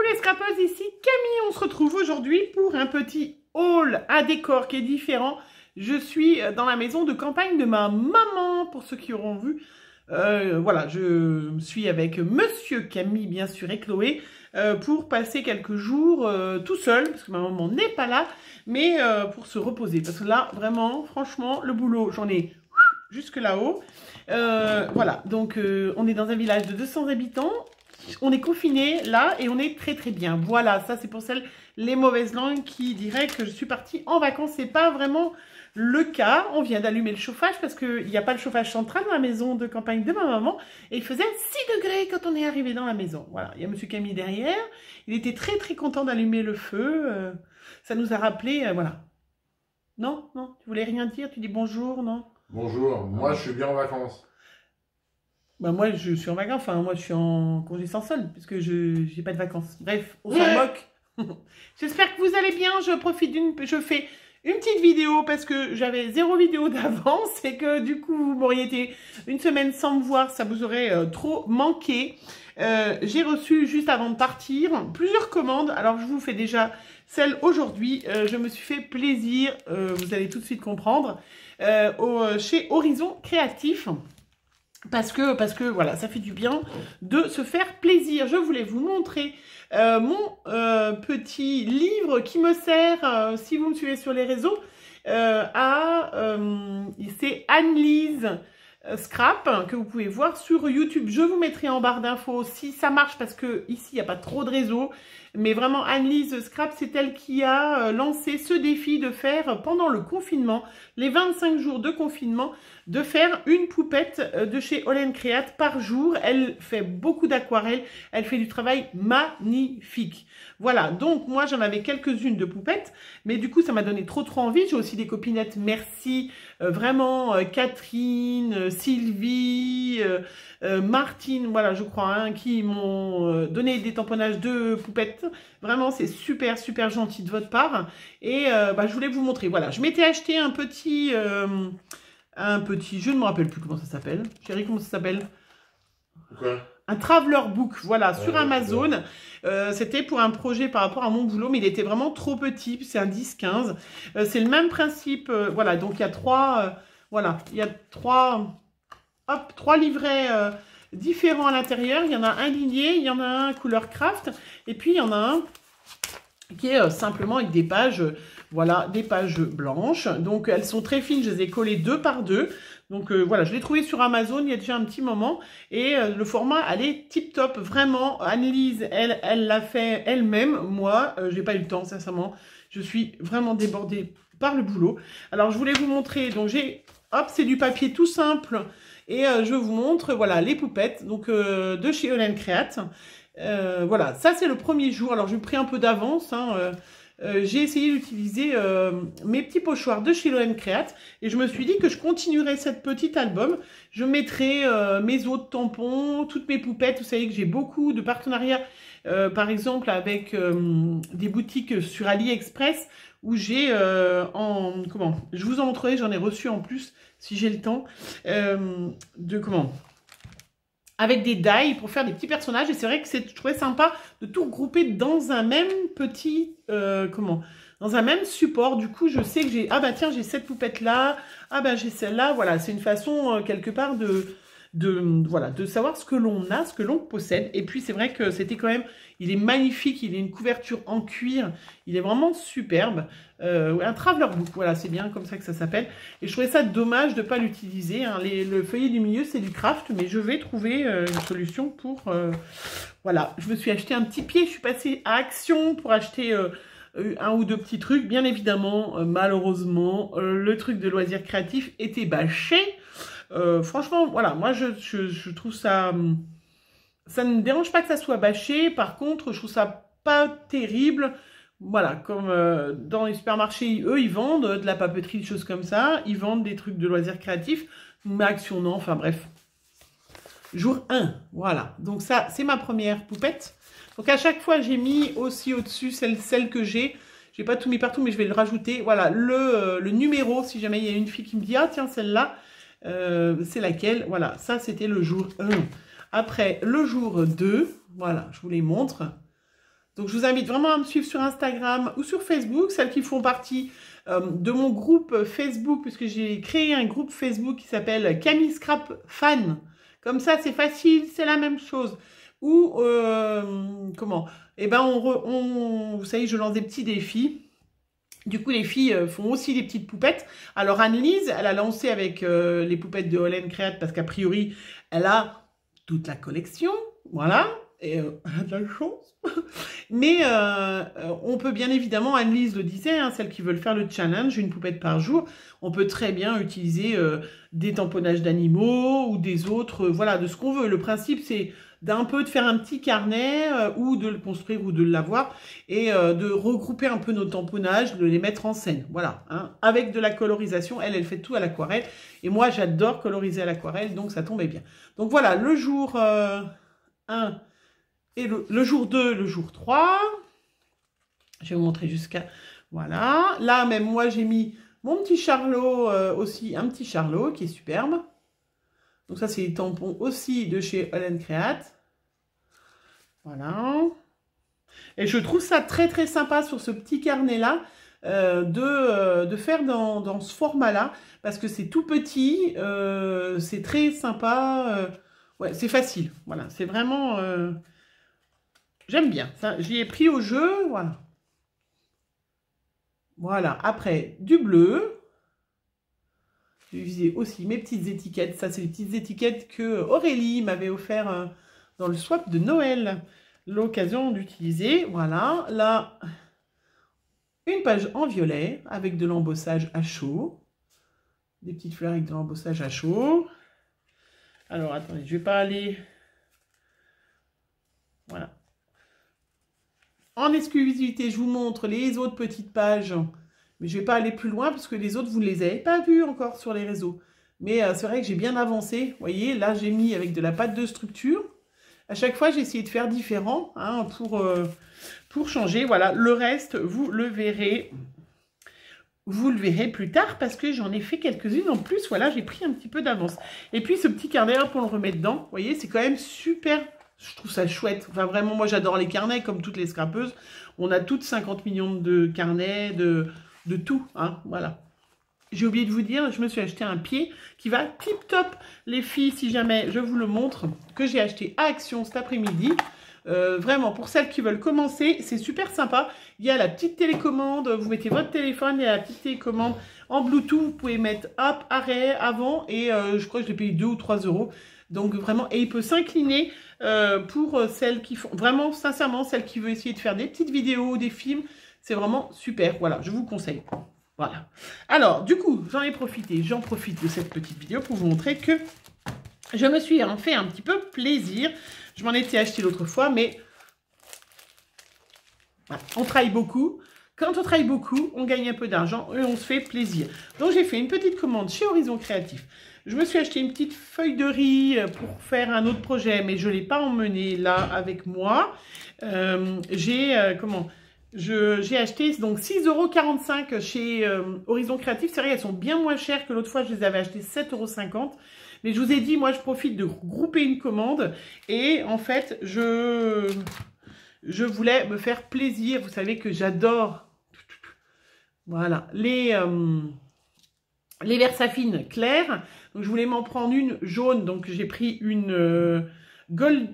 les scrapeuses, ici Camille, on se retrouve aujourd'hui pour un petit haul à décor qui est différent. Je suis dans la maison de campagne de ma maman, pour ceux qui auront vu. Voilà, je suis avec Monsieur Camille, bien sûr, et Chloé, pour passer quelques jours tout seul, parce que ma maman n'est pas là, mais pour se reposer. Parce que là, vraiment, franchement, le boulot, j'en ai jusque là-haut. Voilà, donc on est dans un village de 200 habitants. On est confinés là et on est très très bien. Voilà, ça c'est pour celles, les mauvaises langues qui diraient que je suis partie en vacances. C'est pas vraiment le cas. On vient d'allumer le chauffage parce qu'il n'y a pas le chauffage central dans la maison de campagne de ma maman. Et il faisait 6 degrés quand on est arrivé dans la maison. Voilà, il y a Monsieur Camille derrière. Il était très très content d'allumer le feu. Ça nous a rappelé, voilà. Non, non, tu voulais rien dire? Tu dis bonjour, non? Bonjour, moi je suis bien en vacances. Bah moi je suis en vacances, enfin moi je suis en congé sans solde puisque je n'ai pas de vacances. Bref, on s'en moque. J'espère que vous allez bien. Je fais une petite vidéo parce que j'avais 0 vidéo d'avance et que du coup vous m'auriez été une semaine sans me voir, ça vous aurait trop manqué. J'ai reçu juste avant de partir plusieurs commandes. Alors je vous fais déjà celle aujourd'hui. Je me suis fait plaisir, vous allez tout de suite comprendre, chez Horizon Créatif. Parce que voilà, ça fait du bien de se faire plaisir. Je voulais vous montrer mon petit livre qui me sert, si vous me suivez sur les réseaux, c'est Anne-Lise Scrap, que vous pouvez voir sur YouTube. Je vous mettrai en barre d'infos si ça marche, parce que ici il n'y a pas trop de réseau. Mais vraiment, Anne-Lise Scrap, c'est elle qui a lancé ce défi de faire, pendant le confinement, les 25 jours de confinement, de faire une poupette de chez Olen Create par jour. Elle fait beaucoup d'aquarelles, elle fait du travail magnifique. Voilà, donc moi j'en avais quelques-unes de poupettes, mais du coup ça m'a donné trop envie. J'ai aussi des copinettes, merci, vraiment Catherine, Sylvie, Martine, voilà je crois, hein, qui m'ont donné des tamponnages de poupettes. Vraiment c'est super super gentil de votre part. Et je voulais vous montrer, voilà, je m'étais acheté un petit, je ne me rappelle plus comment ça s'appelle. Chérie, comment ça s'appelle? Quoi? Un traveler book, voilà, sur Amazon. C'était pour un projet par rapport à mon boulot, mais il était vraiment trop petit. C'est un 10-15. C'est le même principe. Voilà, donc il y a trois, voilà, il y a trois livrets différents à l'intérieur. Il y en a un ligné, il y en a un couleur craft, et puis il y en a un qui est simplement avec des pages, voilà, des pages blanches. Donc elles sont très fines, je les ai collées 2 par 2. Donc voilà, je l'ai trouvé sur Amazon il y a déjà un petit moment. Et le format, elle est tip top, vraiment. Anne-Lise, elle l'a fait elle-même. Moi, j'ai pas eu le temps, sincèrement. Je suis vraiment débordée par le boulot. Alors je voulais vous montrer, donc j'ai, hop, c'est du papier tout simple. Et je vous montre, voilà, les poupettes, donc de chez Olen Create. Voilà, ça c'est le premier jour. Alors je me pris un peu d'avance, hein, j'ai essayé d'utiliser mes petits pochoirs de chez Olen Create et je me suis dit que je continuerai cette petite album. Je mettrai mes autres tampons, toutes mes poupettes. Vous savez que j'ai beaucoup de partenariats, par exemple avec des boutiques sur AliExpress où j'ai je vous en montrerai, j'en ai reçu en plus si j'ai le temps, avec des die pour faire des petits personnages. Et c'est vrai que je trouvais sympa de tout regrouper dans un même petit, dans un même support. Du coup, je sais que j'ai, ah bah tiens, j'ai cette poupette là, ah bah j'ai celle-là. Voilà, c'est une façon quelque part voilà, de savoir ce que l'on a, ce que l'on possède. Et puis c'est vrai que c'était quand même, il est magnifique, il a une couverture en cuir, il est vraiment superbe. Un traveler book, voilà, c'est bien comme ça que ça s'appelle. Et je trouvais ça dommage de ne pas l'utiliser, hein. Le feuillet du milieu, c'est du craft, mais je vais trouver une solution pour... voilà, je me suis acheté un petit pied, je suis passée à Action pour acheter... un ou deux petits trucs, bien évidemment, malheureusement, le truc de loisirs créatifs était bâché. Franchement, voilà, moi je trouve ça... Ça ne me dérange pas que ça soit bâché, par contre, je trouve ça pas terrible. Voilà, comme dans les supermarchés, eux, ils vendent de la papeterie, des choses comme ça. Ils vendent des trucs de loisirs créatifs, mais Action, non, enfin bref. Jour 1, voilà. Donc ça, c'est ma première poupette. Donc à chaque fois, j'ai mis aussi au-dessus celle que j'ai. J'ai pas tout mis partout, mais je vais le rajouter. Voilà, le numéro, si jamais il y a une fille qui me dit « Ah tiens, celle-là, c'est laquelle ?» Voilà, ça, c'était le jour 1. Après, le jour 2, voilà, je vous les montre. Donc, je vous invite vraiment à me suivre sur Instagram ou sur Facebook, celles qui font partie de mon groupe Facebook, puisque j'ai créé un groupe Facebook qui s'appelle Camille Scrap Fan. Comme ça, c'est facile, c'est la même chose. Ou, comment? Eh ben, vous savez, je lance des petits défis. Du coup, les filles font aussi des petites poupettes. Alors, Anne-Lise, elle a lancé avec les poupettes de Holland Create, parce qu'a priori, elle a toute la collection. Voilà. Et elle a de la chance. Mais on peut bien évidemment, Anne-Lise le disait, hein, celles qui veulent faire le challenge, une poupette par jour, on peut très bien utiliser des tamponnages d'animaux ou des autres, voilà, de ce qu'on veut. Le principe, c'est d'un peu de faire un petit carnet ou de le construire ou de l'avoir et de regrouper un peu nos tamponnages, de les mettre en scène. Voilà, hein, avec de la colorisation. Elle fait tout à l'aquarelle. Et moi, j'adore coloriser à l'aquarelle, donc ça tombait bien. Donc voilà, le jour 1... Et le jour 2, le jour 3, je vais vous montrer jusqu'à... Voilà. Là, même moi, j'ai mis mon petit charlot aussi, un petit charlot qui est superbe. Donc ça, c'est les tampons aussi de chez Holland Create. Voilà. Et je trouve ça très, très sympa sur ce petit carnet-là de faire dans ce format-là. Parce que c'est tout petit, c'est très sympa. Ouais, c'est facile. Voilà, c'est vraiment... J'aime bien, ça, j'y ai pris au jeu, voilà. Voilà, après, du bleu. J'ai utilisé aussi mes petites étiquettes. Ça, c'est les petites étiquettes que Aurélie m'avait offert dans le swap de Noël. L'occasion d'utiliser, voilà. Là, une page en violet avec de l'embossage à chaud. Des petites fleurs avec de l'embossage à chaud. Alors, attendez, je ne vais pas aller... Voilà. En exclusivité, je vous montre les autres petites pages, mais je ne vais pas aller plus loin parce que les autres, vous ne les avez pas vues encore sur les réseaux. Mais c'est vrai que j'ai bien avancé. Vous voyez, là, j'ai mis avec de la pâte de structure. À chaque fois, j'ai essayé de faire différent hein, pour changer. Voilà, le reste, vous le verrez. Vous le verrez plus tard parce que j'en ai fait quelques-unes en plus. Voilà, j'ai pris un petit peu d'avance. Et puis, ce petit carnet, hop, on le remet dedans. Vous voyez, c'est quand même super... Je trouve ça chouette. Enfin, vraiment, moi, j'adore les carnets, comme toutes les scrapeuses. On a toutes 50 millions de carnets, de tout. Hein, voilà. J'ai oublié de vous dire, je me suis acheté un pied qui va tip-top. Les filles, si jamais je vous le montre, que j'ai acheté à Action cet après-midi. Vraiment, pour celles qui veulent commencer, c'est super sympa. Il y a la petite télécommande. Vous mettez votre téléphone et la petite télécommande en Bluetooth. Vous pouvez mettre hop, arrêt, avant. Et je crois que je l'ai payé 2 ou 3 euros. Donc vraiment, et il peut s'incliner pour celles qui font, vraiment sincèrement, celles qui veulent essayer de faire des petites vidéos, des films, c'est vraiment super, voilà, je vous conseille. Voilà. Alors, du coup, j'en profite de cette petite vidéo pour vous montrer que je me suis fait un petit peu plaisir. Je m'en étais acheté l'autre fois, mais voilà, on travaille beaucoup. Quand on travaille beaucoup, on gagne un peu d'argent et on se fait plaisir. Donc, j'ai fait une petite commande chez Horizon Créatif. Je me suis acheté une petite feuille de riz pour faire un autre projet, mais je ne l'ai pas emmené là avec moi. J'ai acheté donc 6,45 € chez Horizon Créatif. C'est vrai, elles sont bien moins chères que l'autre fois. Je les avais achetées 7,50 €. Mais je vous ai dit, moi, je profite de grouper une commande. Et en fait, je voulais me faire plaisir. Vous savez que j'adore voilà, les Versafine claires. Donc, je voulais m'en prendre une jaune. Donc, j'ai pris une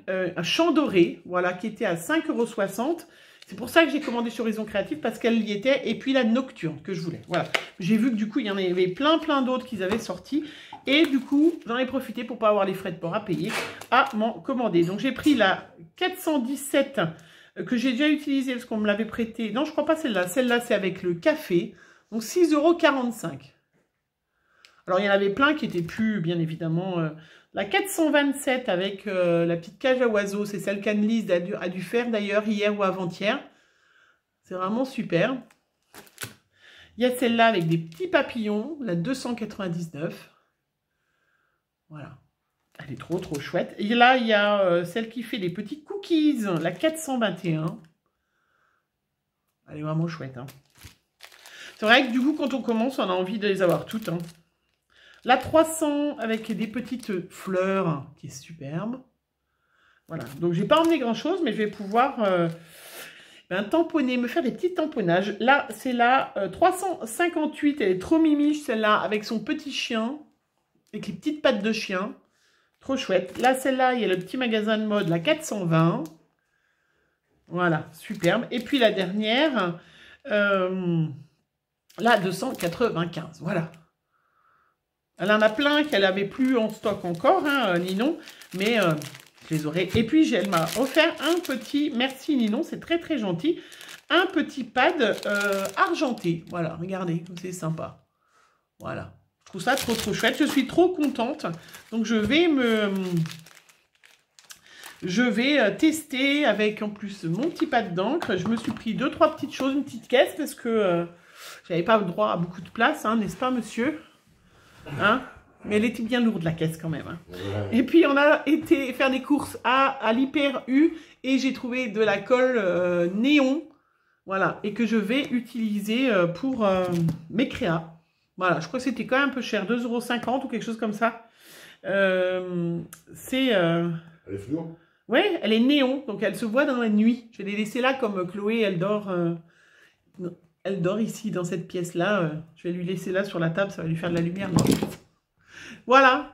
un champ doré, voilà, qui était à 5,60 €. C'est pour ça que j'ai commandé sur Horizon Créatif, parce qu'elle y était. Et puis, la nocturne que je voulais. Voilà. J'ai vu que du coup, il y en avait plein d'autres qu'ils avaient sortis. Et du coup, j'en ai profité pour pas avoir les frais de port à payer, à m'en commander. Donc, j'ai pris la 417 que j'ai déjà utilisée parce qu'on me l'avait prêtée. Non, je crois pas celle-là. Celle-là, c'est avec le café. Donc, 6,45 €. Alors, il y en avait plein qui étaient plus, bien évidemment. La 427 avec la petite cage à oiseaux, c'est celle qu'Anne-Lise a dû faire d'ailleurs hier ou avant-hier. C'est vraiment super. Il y a celle-là avec des petits papillons, la 299. Voilà. Elle est trop chouette. Et là, il y a celle qui fait des petits cookies, la 421. Elle est vraiment chouette. Hein. C'est vrai que du coup, quand on commence, on a envie de les avoir toutes. Hein. La 300 avec des petites fleurs, qui est superbe. Voilà. Donc, j'ai pas emmené grand-chose, mais je vais pouvoir Ben, tamponner, me faire des petits tamponnages. Là, c'est la 358. Elle est trop mimiche, celle-là, avec son petit chien. Avec les petites pattes de chien. Trop chouette. Là, celle-là, il y a le petit magasin de mode, la 420. Voilà, superbe. Et puis la dernière, la 295. Voilà. Elle en a plein qu'elle n'avait plus en stock encore, hein, Ninon. Mais je les aurai. Et puis, elle m'a offert un petit... Merci, Ninon, c'est très, très gentil. Un petit pad argenté. Voilà, regardez, comme c'est sympa. Voilà. Je trouve ça trop, trop chouette. Je suis trop contente. Donc, je vais tester avec, en plus, mon petit pad d'encre. Je me suis pris 2-3 petites choses, une petite caisse, parce que j'avais pas le droit à beaucoup de place, hein, n'est-ce pas, monsieur? Hein? Mais elle était bien lourde, la caisse, quand même. Hein. Ouais. Et puis, on a été faire des courses à l'Hyper U et j'ai trouvé de la colle néon. Voilà. Et que je vais utiliser pour mes créas. Voilà. Je crois que c'était quand même un peu cher. 2,50 € ou quelque chose comme ça. C'est... Elle est fluo? Oui, elle est néon. Donc, elle se voit dans la nuit. Je vais les laisser là comme Chloé, elle dort... Elle dort ici, dans cette pièce-là. Je vais lui laisser là sur la table, ça va lui faire de la lumière. Voilà.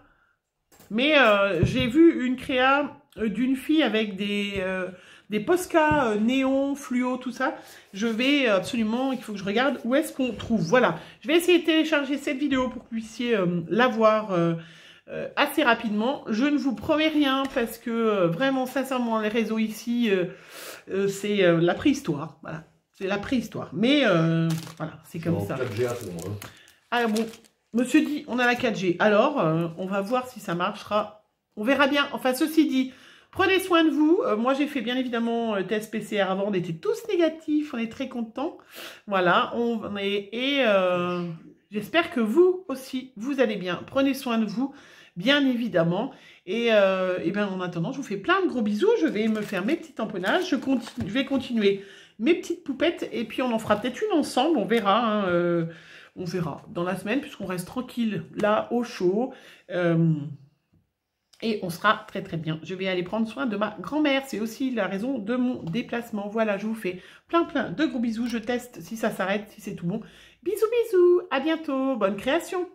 Mais j'ai vu une créa d'une fille avec des Posca néon, fluo, tout ça. Je vais absolument, il faut que je regarde où est-ce qu'on trouve. Voilà. Je vais essayer de télécharger cette vidéo pour que vous puissiez la voir assez rapidement. Je ne vous promets rien parce que vraiment, sincèrement, les réseaux ici, c'est la préhistoire. Voilà. C'est la préhistoire. Mais voilà, c'est comme ça. 4G à fond, hein. Ah bon, monsieur dit, on a la 4G. Alors, on va voir si ça marchera. On verra bien. Enfin, ceci dit, prenez soin de vous. Moi, j'ai fait bien évidemment le test PCR avant. On était tous négatifs. On est très contents. Voilà. J'espère que vous aussi, vous allez bien. Prenez soin de vous, bien évidemment. Et bien, en attendant, je vous fais plein de gros bisous. Je vais me faire mes petits tamponnages. Je vais continuer mes petites poupettes et puis on en fera peut-être une ensemble, on verra, hein, on verra dans la semaine puisqu'on reste tranquille là au chaud et on sera très très bien. Je vais aller prendre soin de ma grand-mère, c'est aussi la raison de mon déplacement. Voilà, je vous fais plein de gros bisous, je teste si ça s'arrête, si c'est tout bon. Bisous bisous, à bientôt, bonne création.